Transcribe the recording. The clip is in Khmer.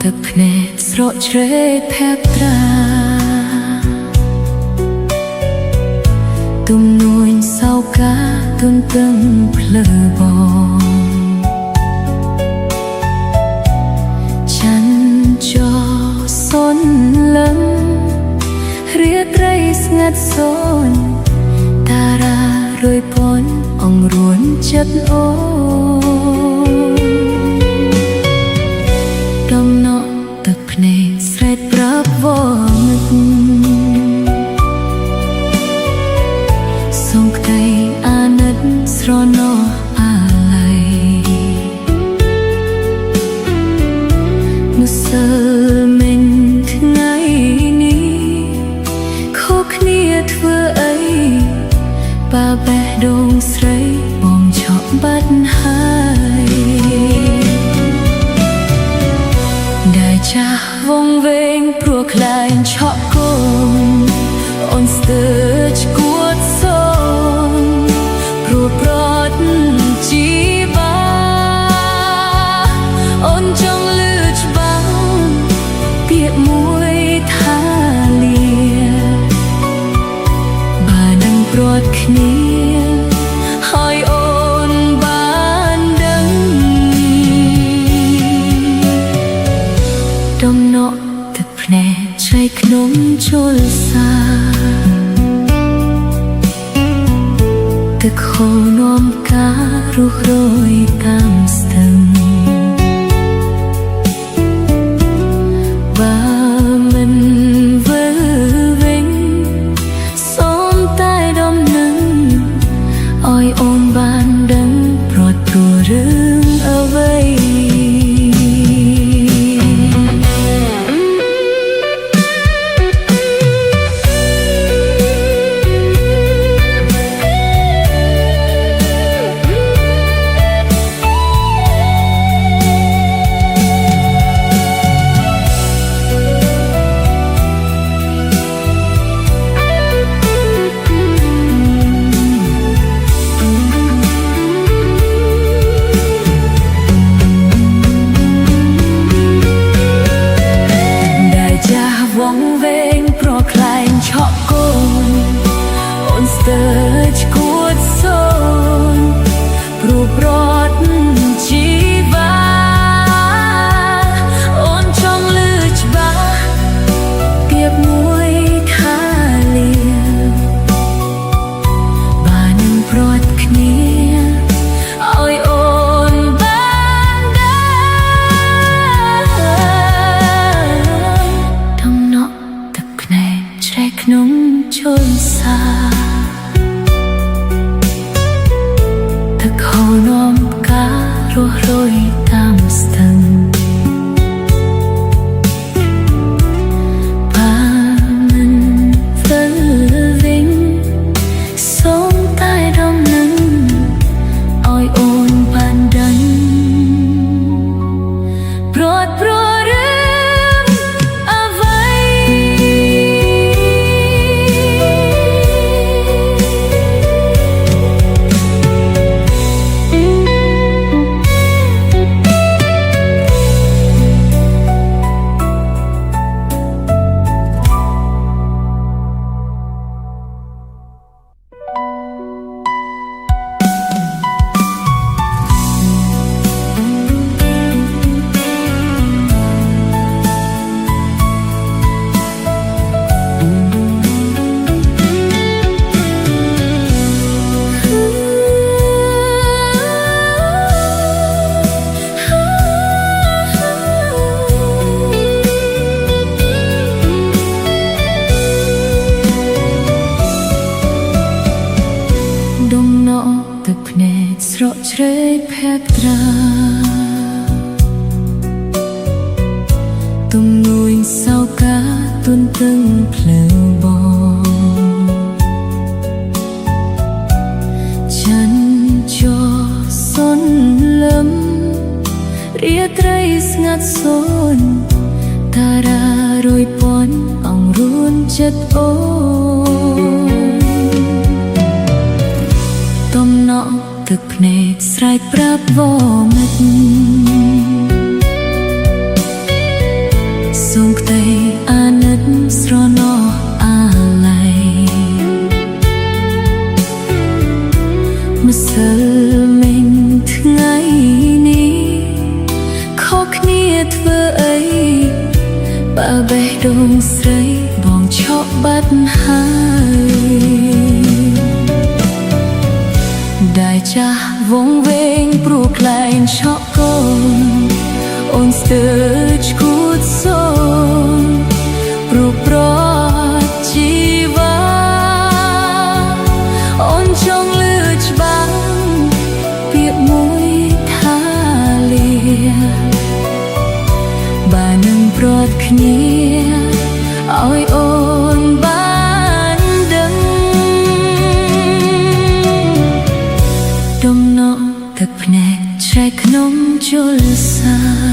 ទឹកភ្នែកស្រក់ជ្រេកភ័ត្រាទំនួញសោកាទន្ទឹងភ្លើបងច័ន្ទចរសន្លឹមរាត្រីស្ងាត់សូន្យតារារយពន់អង្រួនចិត្តអូដំណក់ទឹកភ្នែកស្រែកប្រាប់វងឹកសូមក្តីអាណិតស្រណោះអាឡ័យម្សិលមិញថ្ងៃនេះខុសគ្នាធ្វើអីបាបេះដូងស្រីបងឆក់បាត់ហើយដែលចាស់វងវែងព្រោះខ្លាញ់ឆក់គំអូនស្ទើរឈួតសូនព្រោះប្រត់ជីបាអូនចង់លឺច្បាស់ពាក្យមួយថាលាបើនឹងប្រត់គ្នាហើយអូនបានដឹងដំណក់ទឹកភ្នែកឆ្លៃក្នុងជលសាទឹកហូរនាំការរុះរយតាមស្ទឹងបើមិនវិលវិញសូមតែដំណឹងឲ្យអូនបានដឹងព្រោះព្រោះរឿងអ្វីវងវែងព្រោះខ្លាញ់ឆក់គំអូនស្ទើរឈួតសូនព្រោះប្រត់ជីវាអូនចង់លឺច្បាស់ពាក្យមួយថាលាបើនឹងប្រត់គ្នាឲ្យអូនបានដឹងក្នុងជលសាទឹកហូរនាំការរស់រយតាមស្ទឹងបើមិនវិលវិញសូមតែដំណឹងឲ្យអូនបានដឹងព្រោះទឹកភ្នែកស្រក់ជ្រេកភ័ត្រាទំនួញសោកាទន្ទឹងភ្លើងបងច័ន្ទចរសន្លឹមរាត្រីស្ងាត់សូន្យតារារយពន់អង្រួនចិត្តអូទំនក់ទឹកភ្នែកស្រែកប្រាប់វងឹក បើបេះដូងស្រីបងឆក់បាត់ហើយដែលចាស់វងវែងព្រោះខ្លែងឆក់កូនអូនស្ទើរឈួតសូនព្រោះប្រត់ជីវ៉ាអូនចង់លឺច្បាស់ពាក្យមួយថាលាបើនឹងប្រត់គ្នាឲ្យអូនបានដឹងដំណក់ទឹកភ្នែកឆ្រែកក្នុងជលសា